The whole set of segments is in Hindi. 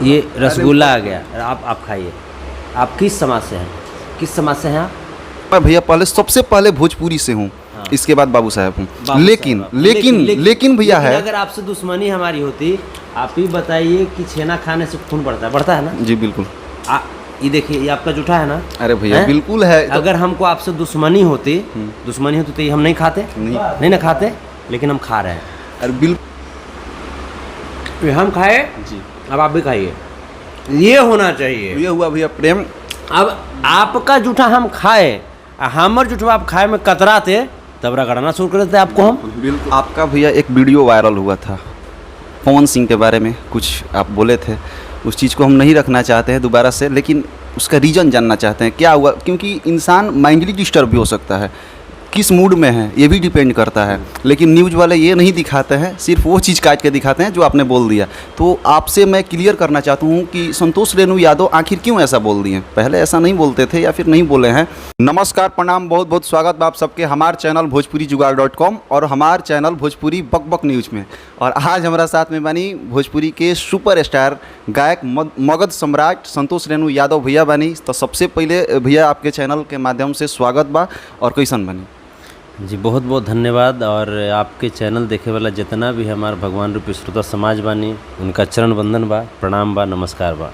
ये रसगुल्ला आ गया। आप खाइए। आप किस समाज से हैं? किस समाज से हैं आप? मैं भैया सबसे पहले भोजपुरी से हूँ। हाँ। इसके बाद बाबू साहब हूँ। बाबू लेकिन साहब, लेकिन भैया लेकिन है। अगर आपसे दुश्मनी हमारी होती, आप ही बताइए कि छेना खाने से खून बढ़ता है ना? जी बिल्कुल। ये देखिए, ये आपका जूठा है ना? अरे भैया बिल्कुल है तो... अगर हमको आपसे दुश्मनी होती तो ये हम नहीं खाते? नहीं ना खाते, लेकिन हम खा रहे हैं। अरे बिल्कुल हम खाए जी। अब आप भी खाइए। ये होना चाहिए। ये हुआ भैया प्रेम। अब आपका जूठा हम खाए, हमर जूठा आप खाए में कतराते, तब रगड़ना शुरू कर देते आपको हम। बिल्कुल। आपका भैया एक वीडियो वायरल हुआ था पवन सिंह के बारे में, कुछ आप बोले थे। उस चीज़ को हम नहीं रखना चाहते हैं दोबारा से, लेकिन उसका रीज़न जानना चाहते हैं क्या हुआ, क्योंकि इंसान माइंडली डिस्टर्ब भी हो सकता है, किस मूड में है ये भी डिपेंड करता है। लेकिन न्यूज़ वाले ये नहीं दिखाते हैं, सिर्फ वो चीज़ काट के दिखाते हैं जो आपने बोल दिया। तो आपसे मैं क्लियर करना चाहता हूँ कि संतोष रेणु यादव आखिर क्यों ऐसा बोल दिए? पहले ऐसा नहीं बोलते थे या फिर नहीं बोले हैं? नमस्कार, प्रणाम, बहुत बहुत स्वागत है आप सबके हमारे चैनल भोजपुरी जुगाड़.com और हमारे चैनल भोजपुरी बक न्यूज़ में। और आज हमारा साथ में बनी भोजपुरी के सुपर स्टार गायक मगध सम्राट संतोष रेणु यादव भैया बनी। तो सबसे पहले भैया आपके चैनल के माध्यम से स्वागत बा। और कैसन बनी? जी बहुत बहुत धन्यवाद। और आपके चैनल देखे वाला जितना भी हमारे भगवान रूपी श्रोता समाज बानी, उनका चरण वंदन बा, प्रणाम बा, नमस्कार बा।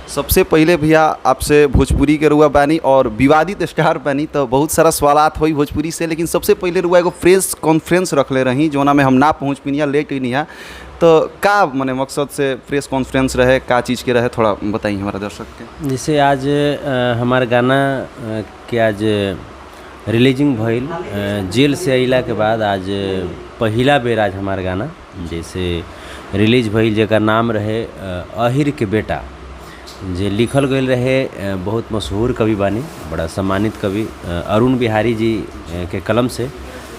सबसे पहले भैया आपसे भोजपुरी के रुआ बानी और विवादित स्टार बानी, तो बहुत सारा सवालात हुई भोजपुरी से। लेकिन सबसे पहले रुआ एगो प्रेस कॉन्फ्रेंस रख ले रही जोना में हम ना पहुँच पिनिया, लेट ही नहीं। तो का मने मकसद से प्रेस कॉन्फ्रेंस रहे, का चीज़ के रहे, थोड़ा बताइए हमारा दर्शक के। जैसे आज हमारे गाना के आज रिलीजिंग भइल, जेल से अइला के बाद आज पहिला बेर आज हमार गाना जैसे रिलीज भइल, जेकर नाम रहे अहिर के बेटा, जे लिखल गई रहे बहुत मशहूर कवि बानी, बड़ा सम्मानित कवि अरुण बिहारी जी के कलम से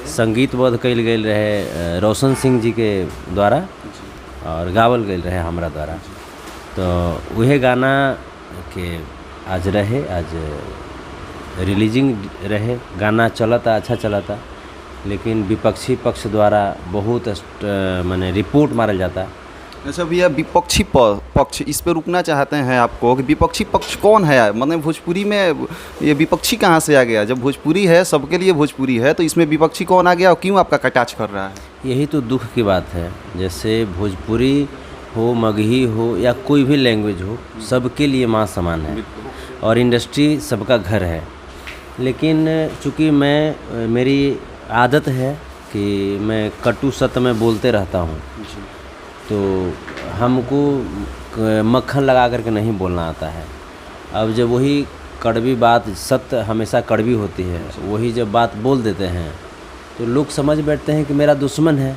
संगीतबद्ध कइल गई रहे रोशन सिंह जी के द्वारा और गावल गई रहे हमरा द्वारा। तो वह गाना के आज रहे, आज रिलीजिंग रहे। गाना चलता, अच्छा चलता, लेकिन विपक्षी पक्ष द्वारा बहुत माने रिपोर्ट मारल जाता। अच्छा भैया, विपक्षी पक्ष, इस पे रुकना चाहते हैं आपको कि विपक्षी पक्ष कौन है? मतलब भोजपुरी में ये विपक्षी कहाँ से आ गया? जब भोजपुरी है, सबके लिए भोजपुरी है, तो इसमें विपक्षी कौन आ गया और क्यों आपका कटाक्ष कर रहा है? यही तो दुख की बात है। जैसे भोजपुरी हो, मगही हो या कोई भी लैंग्वेज हो, सबके लिए माँ समान है और इंडस्ट्री सबका घर है। लेकिन चूँकि मेरी आदत है कि मैं कटु सत्य में बोलते रहता हूँ, तो हमको मक्खन लगा करके नहीं बोलना आता है। अब जब वही कड़वी बात, सत्य हमेशा कड़वी होती है, वही जब बात बोल देते हैं तो लोग समझ बैठते हैं कि मेरा दुश्मन है।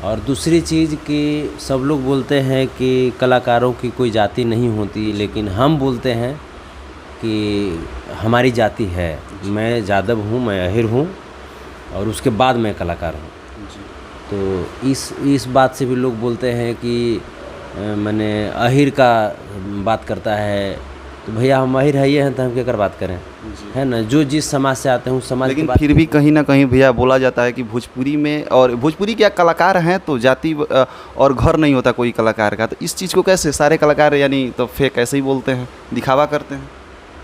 और दूसरी चीज़ कि सब लोग बोलते हैं कि कलाकारों की कोई जाति नहीं होती, लेकिन हम बोलते हैं कि हमारी जाति है। मैं यादव हूँ, मैं अहिर हूँ और उसके बाद मैं कलाकार हूँ। तो इस बात से भी लोग बोलते हैं कि मैंने अहिर का बात करता है। तो भैया हम अहिर है ये हैं, तो हम क्या कर बात करें, है ना? जो जिस समाज से आते हैं उस समाज। लेकिन फिर भी कहीं ना कहीं भैया बोला जाता है कि भोजपुरी में, और भोजपुरी क्या कलाकार हैं तो जाति और घर नहीं होता कोई कलाकार का। तो इस चीज़ को कैसे सारे कलाकार यानी तो फेक ऐसे ही बोलते हैं, दिखावा करते हैं?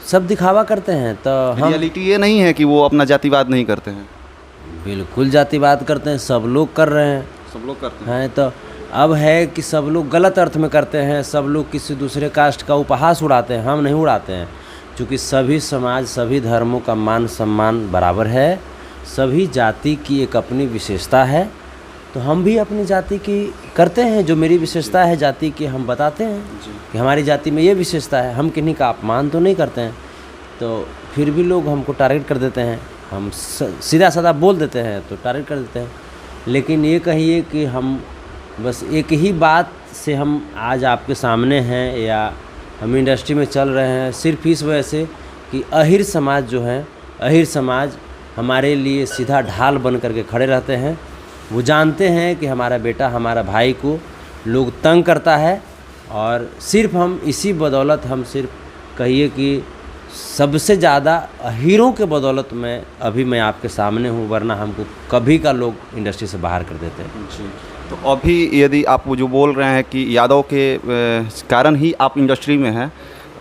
सब दिखावा करते हैं। तो हम रियलिटी ये नहीं है कि वो अपना जातिवाद नहीं करते हैं। बिल्कुल जातिवाद करते हैं, सब लोग कर रहे हैं, सब लोग करते हैं। तो अब है कि सब लोग गलत अर्थ में करते हैं, सब लोग किसी दूसरे कास्ट का उपहास उड़ाते हैं। हम नहीं उड़ाते हैं, क्योंकि सभी समाज, सभी धर्मों का मान सम्मान बराबर है। सभी जाति की एक अपनी विशेषता है, तो हम भी अपनी जाति की करते हैं। जो मेरी विशेषता है जाति की, हम बताते हैं कि हमारी जाति में ये विशेषता है। हम किन्हीं का अपमान तो नहीं करते हैं। तो फिर भी लोग हमको टारगेट कर देते हैं, हम सीधा साधा बोल देते हैं तो टारगेट कर देते हैं। लेकिन ये कहिए कि हम बस एक ही बात से हम आज आपके सामने हैं या हम इंडस्ट्री में चल रहे हैं, सिर्फ इस वजह से कि अहिर समाज जो है, अहिर समाज हमारे लिए सीधा ढाल बन करके खड़े रहते हैं। वो जानते हैं कि हमारा बेटा, हमारा भाई को लोग तंग करता है, और सिर्फ हम इसी बदौलत, हम सिर्फ कहिए कि सबसे ज़्यादा अहीरों के बदौलत मैं आपके सामने हूँ, वरना हमको कभी का लोग इंडस्ट्री से बाहर कर देते हैं। तो अभी यदि आप वो जो बोल रहे हैं कि यादव के कारण ही आप इंडस्ट्री में हैं,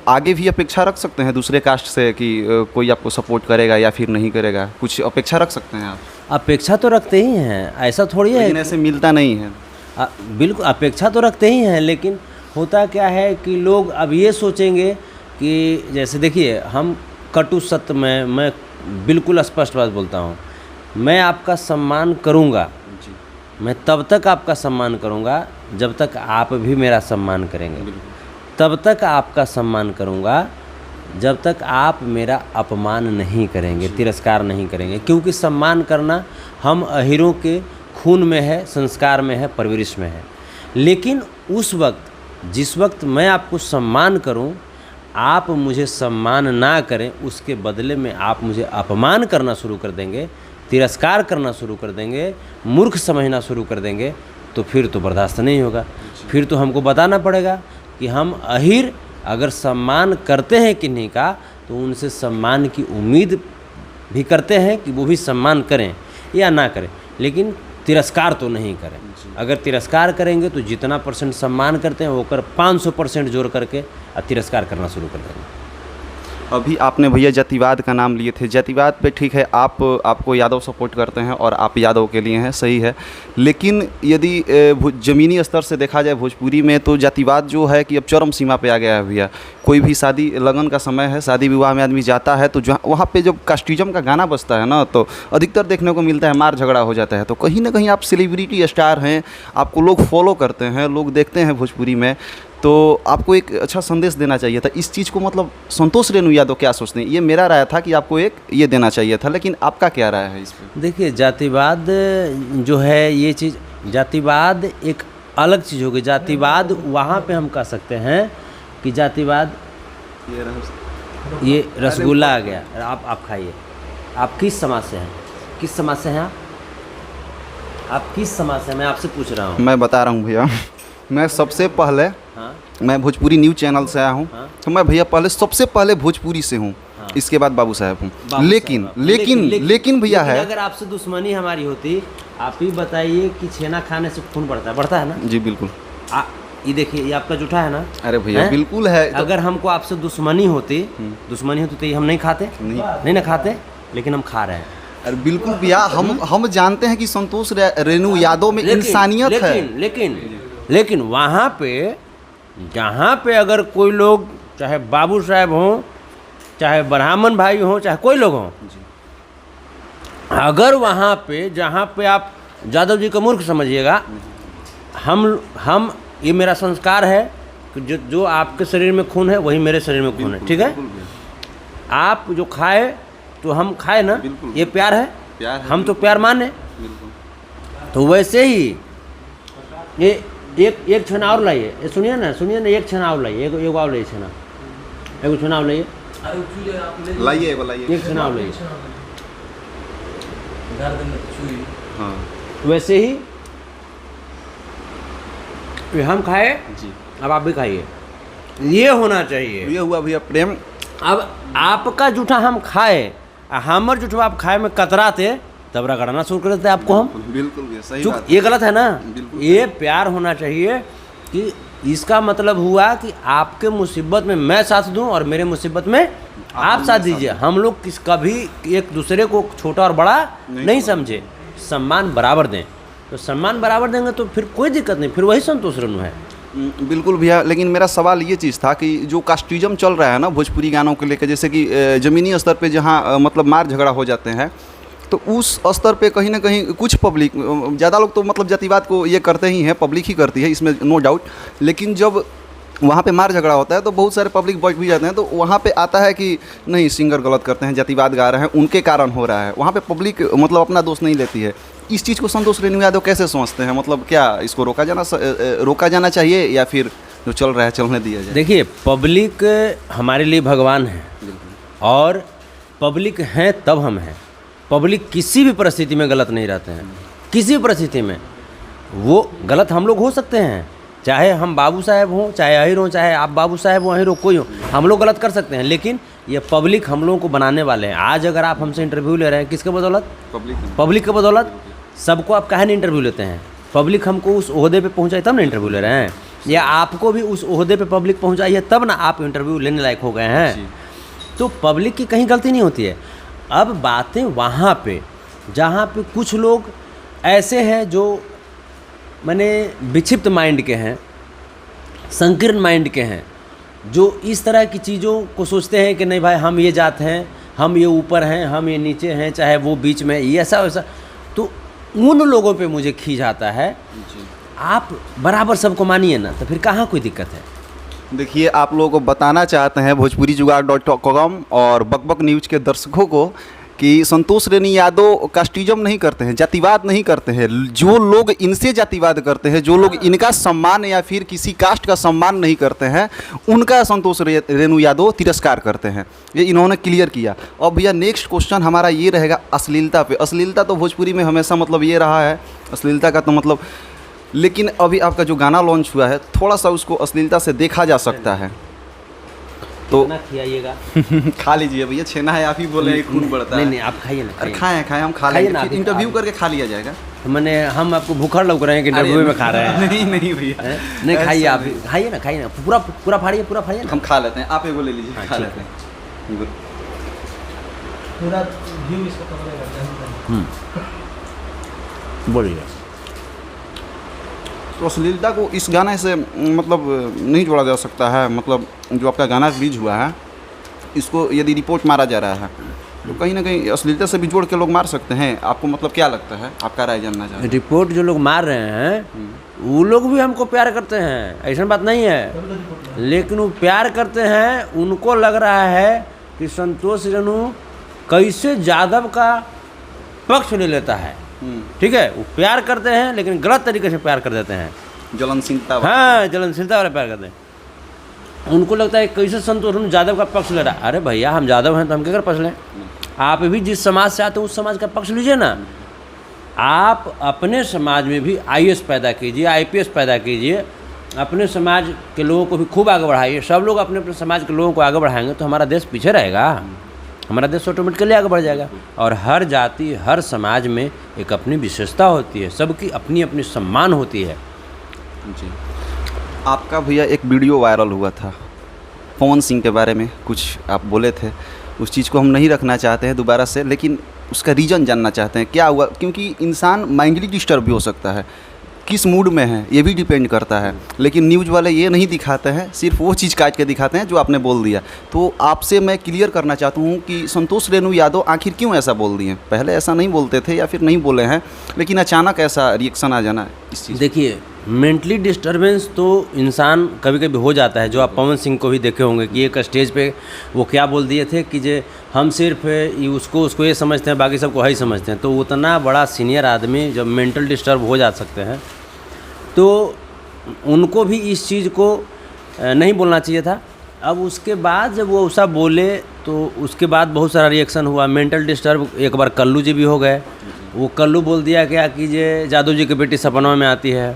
आगे भी अपेक्षा रख सकते हैं दूसरे कास्ट से कि कोई आपको सपोर्ट करेगा या फिर नहीं करेगा, कुछ अपेक्षा रख सकते हैं आप? अपेक्षा तो रखते ही हैं, ऐसा थोड़ी है। लेकिन ऐसे मिलता नहीं है। बिल्कुल अपेक्षा तो रखते ही हैं, लेकिन होता क्या है कि लोग अब ये सोचेंगे कि जैसे देखिए, हम कटु सत्य में मैं बिल्कुल स्पष्ट बात बोलता हूँ, मैं आपका सम्मान करूँगा, मैं तब तक आपका सम्मान करूँगा जब तक आप भी मेरा सम्मान करेंगे, तब तक आपका सम्मान करूँगा जब तक आप मेरा अपमान नहीं करेंगे, तिरस्कार नहीं करेंगे, क्योंकि सम्मान करना हम अहीरों के खून में है, संस्कार में है, परवरिश में है। लेकिन उस वक्त जिस वक्त मैं आपको सम्मान करूं, आप मुझे सम्मान ना करें, उसके बदले में आप मुझे अपमान करना शुरू कर देंगे, तिरस्कार करना शुरू कर देंगे, मूर्ख समझना शुरू कर देंगे, तो फिर तो बर्दाश्त नहीं होगा। फिर तो हमको बताना पड़ेगा कि हम अहीर अगर सम्मान करते हैं किन्हीं का, तो उनसे सम्मान की उम्मीद भी करते हैं कि वो भी सम्मान करें या ना करें, लेकिन तिरस्कार तो नहीं करें। अगर तिरस्कार करेंगे तो जितना परसेंट सम्मान करते हैं वो कर 500% जोड़ करके तिरस्कार करना शुरू कर देंगे। अभी आपने भैया जातिवाद का नाम लिए थे, जातिवाद पे ठीक है, आपको यादव सपोर्ट करते हैं और आप यादव के लिए हैं, सही है। लेकिन यदि ज़मीनी स्तर से देखा जाए भोजपुरी में, तो जातिवाद जो है कि अब चरम सीमा पे आ गया है भैया। कोई भी शादी लगन का समय है, शादी विवाह में आदमी जाता है, तो जहाँ वहाँ पे जब कास्टिज्म का गाना बजता है ना, तो अधिकतर देखने को मिलता है मार झगड़ा हो जाता है। तो कहीं ना कहीं आप सेलिब्रिटी स्टार हैं, आपको लोग फॉलो करते हैं, लोग देखते हैं भोजपुरी में, तो आपको एक अच्छा संदेश देना चाहिए था। इस चीज़ को मतलब संतोष रेणु यादव क्या सोचते हैं? ये मेरा राय था कि आपको एक ये देना चाहिए था, लेकिन आपका क्या राय है इस पर? देखिए, जातिवाद जो है ये चीज़, जातिवाद एक अलग चीज़ होगी। जातिवाद वहाँ पे हम कह सकते हैं कि जातिवाद, ये रसगुल्ला आ गया, आप खाइए। आप किस समाज से हैं? किस समाज से हैं आप किस समाज से हैं? मैं आपसे पूछ रहा हूँ। मैं बता रहा हूँ भैया, मैं सबसे पहले मैं भोजपुरी न्यूज़ चैनल से आया हूँ। तो मैं भैया सबसे पहले भोजपुरी से हूँ, इसके बाद बाबू साहब हूँ। लेकिन भैया है, अगर आपसे दुश्मनी हमारी होती, आप ही बताइए कि छेना खाने से खून बढ़ता है ना? जी बिल्कुल। ये देखिए, ये आपका जूठा है ना? अरे भैया बिल्कुल है। अगर हमको आपसे दुश्मनी होती तो ये हम नहीं खाते, नहीं ना खाते, लेकिन हम खा रहे हैं। अरे बिल्कुल भैया, हम जानते हैं कि संतोष रेणु यादव में इंसानियत है। लेकिन वहाँ पे, जहाँ पे अगर कोई लोग, चाहे बाबू साहब हों, चाहे ब्राह्मण भाई हों, चाहे कोई लोग हों, अगर वहाँ पे, जहाँ पे आप यादव जी को मूर्ख समझिएगा, हम ये मेरा संस्कार है कि जो आपके शरीर में खून है वही मेरे शरीर में खून है, ठीक है? आप जो खाए तो हम खाए ना, ये प्यार है, हम तो प्यार माने। तो वैसे ही ये एक छना और लाइए, ये सुनिए ना, एक छना और लाइए, एक और लाइए छना, एक छना और लाइए, एक छना और लाइए। हाँ, वैसे ही हम खाए, अब आप भी खाइए, ये होना चाहिए। ये हुआ भैया प्रेम। अब आपका जूठा हम खाए, हमर जूठा आप खाए में कतराते, तब रगड़ना शुरू कर देते आपको हम। बिल्कुल सही बात। ये गलत है ना? ये प्यार होना चाहिए कि इसका मतलब हुआ कि आपके मुसीबत में मैं साथ दूं और मेरे मुसीबत में आप साथ दीजिए। हम लोग कभी एक दूसरे को छोटा और बड़ा नहीं समझे, सम्मान बराबर दें। तो सम्मान बराबर देंगे तो फिर कोई दिक्कत नहीं, फिर वही संतोष रेणु है। बिल्कुल भैया, लेकिन मेरा सवाल ये चीज़ था कि जो कास्टिज्म चल रहा है ना भोजपुरी गानों को लेकर, जैसे कि ज़मीनी स्तर पे जहाँ मतलब मार झगड़ा हो जाते हैं, तो उस स्तर पे कहीं ना कहीं कुछ पब्लिक, ज़्यादा लोग तो मतलब जातिवाद को ये करते ही हैं, पब्लिक ही करती है, इसमें नो डाउट। लेकिन जब वहाँ पे मार झगड़ा होता है तो बहुत सारे पब्लिक बैठ भी जाते हैं, तो वहाँ पे आता है कि नहीं, सिंगर गलत करते हैं, जातिवाद गा रहे हैं, उनके कारण हो रहा है। वहाँ पे पब्लिक मतलब अपना दोष नहीं लेती है। इस चीज़ को संतोष रेणु यादव कैसे समझते हैं? मतलब क्या इसको रोका जाना चाहिए या फिर जो चल रहा है चलने दिया जाए? देखिए, पब्लिक हमारे लिए भगवान है, और पब्लिक हैं तब हम हैं। पब्लिक किसी भी परिस्थिति में गलत नहीं रहते हैं, किसी भी परिस्थिति में। वो गलत हम लोग हो सकते हैं, चाहे हम बाबू साहब हों, चाहे अहिर हों, चाहे आप बाबू साहब हों, अहिर हो, कोई हो, हम लोग गलत कर सकते हैं। लेकिन ये पब्लिक हम लोगों को बनाने वाले हैं। आज अगर आप हमसे इंटरव्यू ले रहे हैं, किसके बदौलत? पब्लिक के बदौलत। सबको आप काहे नहीं इंटरव्यू लेते हैं? पब्लिक हमको उस ओहदे पे पहुंचाई तब ना इंटरव्यू ले रहे हैं, या आपको भी उस ओहदे पे पब्लिक पहुंचाई है तब ना आप इंटरव्यू लेने लायक हो गए हैं। तो पब्लिक की कहीं गलती नहीं होती है। अब बातें वहाँ पे जहाँ पे कुछ लोग ऐसे हैं जो माने विक्षिप्त माइंड के हैं, संकीर्ण माइंड के हैं, जो इस तरह की चीज़ों को सोचते हैं कि नहीं भाई हम ये जात हैं, हम ये ऊपर हैं, हम ये नीचे हैं, चाहे वो बीच में, ये ऐसा वैसा। तो उन लोगों पे मुझे खींच आता है। आप बराबर सबको मानिए ना, तो फिर कहाँ कोई दिक्कत है। देखिए, आप लोगों को बताना चाहते हैं भोजपुरीजुगाड़.com और बकबक न्यूज़ के दर्शकों को कि संतोष रेणु यादव कास्टिज्म नहीं करते हैं, जातिवाद नहीं करते हैं। जो लोग इनसे जातिवाद करते हैं, जो लोग इनका सम्मान या फिर किसी कास्ट का सम्मान नहीं करते हैं, उनका संतोष रेणु यादव तिरस्कार करते हैं। ये इन्होंने क्लियर किया। और भैया नेक्स्ट क्वेश्चन हमारा ये रहेगा अश्लीलता पे। अश्लीलता तो भोजपुरी में हमेशा मतलब ये रहा है, अश्लीलता का तो मतलब, लेकिन अभी आपका जो गाना लॉन्च हुआ है थोड़ा सा उसको अश्लीलता से देखा जा सकता है, तो खिलाइएगा। खा लीजिए भैया, छेना है, आप ही बोले खून बढ़ता है। नहीं आप खाइए ना। खाएं हम खा लेंगे, फिर इंटरव्यू करके खा लिया जाएगा। मैंने हम आपको भूखा लग रहे हैं कि इंटरव्यू में खा रहे हैं। नहीं भैया, नहीं खाइए, आप खाइए ना, पूरा फाड़िए। हम खा लेते हैं, आप एगो ले लीजिए। खा लेते हैं पूरा व्यू इसको कवर करते हैं। बोलिए। तो अश्लीलता को इस गाने से मतलब नहीं जोड़ा जा सकता है। मतलब जो आपका गाना रिलीज हुआ है, इसको यदि रिपोर्ट मारा जा रहा है तो कहीं ना कहीं अश्लीलता से भी जोड़ के लोग मार सकते हैं। आपको मतलब क्या लगता है, आपका राय जानना चाहते हैं। रिपोर्ट जो लोग मार रहे हैं वो लोग भी हमको प्यार करते हैं, ऐसा बात नहीं है, लेकिन वो प्यार करते हैं, उनको लग रहा है कि संतोष रेणु कैसे यादव का पक्ष ले लेता है। ठीक है, वो प्यार करते हैं लेकिन गलत तरीके से प्यार कर देते हैं, जलनशीलता। हाँ, जलनशीलता वाला प्यार करते हैं। उनको लगता है कैसे संतोष रेणु यादव का पक्ष ले रहा है। अरे भैया, हम यादव हैं तो हम क्या कर पक्ष लें। आप भी जिस समाज से आते हैं उस समाज का पक्ष लीजिए ना। आप अपने समाज में भी IAS पैदा कीजिए, IPS पैदा कीजिए, अपने समाज के लोगों को भी खूब आगे बढ़ाइए। सब लोग अपने अपने समाज के लोगों को आगे बढ़ाएंगे तो हमारा देश पीछे रहेगा, हमारा देश ऑटोमेटिकली आगे बढ़ जाएगा। और हर जाति, हर समाज में एक अपनी विशेषता होती है, सबकी अपनी अपनी सम्मान होती है। जी, आपका भैया एक वीडियो वायरल हुआ था, पवन सिंह के बारे में कुछ आप बोले थे। उस चीज़ को हम नहीं रखना चाहते हैं दोबारा से, लेकिन उसका रीज़न जानना चाहते हैं क्या हुआ। क्योंकि इंसान माइंडली डिस्टर्ब भी हो सकता है, किस मूड में है ये भी डिपेंड करता है। लेकिन न्यूज़ वाले ये नहीं दिखाते हैं, सिर्फ वो चीज़ काट के दिखाते हैं जो आपने बोल दिया। तो आपसे मैं क्लियर करना चाहता हूँ कि संतोष रेणु यादव आखिर क्यों ऐसा बोल दिए। पहले ऐसा नहीं बोलते थे या फिर नहीं बोले हैं, लेकिन अचानक ऐसा रिएक्शन आ जाना इस चीज़। देखिए, मेंटली डिस्टर्बेंस तो इंसान कभी कभी हो जाता है। जो आप पवन सिंह को भी देखे होंगे कि एक स्टेज पे वो क्या बोल दिए थे कि जे हम सिर्फ उसको ये समझते हैं, बाकी सबको ही समझते हैं। तो उतना बड़ा सीनियर आदमी जब मेंटल डिस्टर्ब हो जा सकते हैं तो उनको भी इस चीज़ को नहीं बोलना चाहिए था। अब उसके बाद जब वो ऐसा बोले तो उसके बाद बहुत सारा रिएक्शन हुआ। मेंटल डिस्टर्ब एक बार कल्लू जी भी हो गए। वो कल्लू बोल दिया क्या कि जे जादव जी की बेटी सपनों में आती है।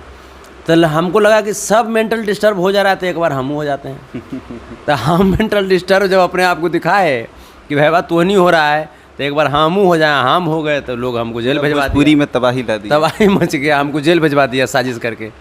तो हमको लगा कि सब मेंटल डिस्टर्ब हो जा रहा है तो एक बार हम हो जाते हैं। तो हम मेंटल डिस्टर्ब जब अपने आप को दिखाए कि भाई बात तो नहीं हो रहा है, तो एक बार हम हो जाए, हम हो गए तो लोग हमको जेल भिजवा दिया। पूरी में तबाही ला दी, तबाही मच गया, हमको जेल भिजवा दिया साजिश करके।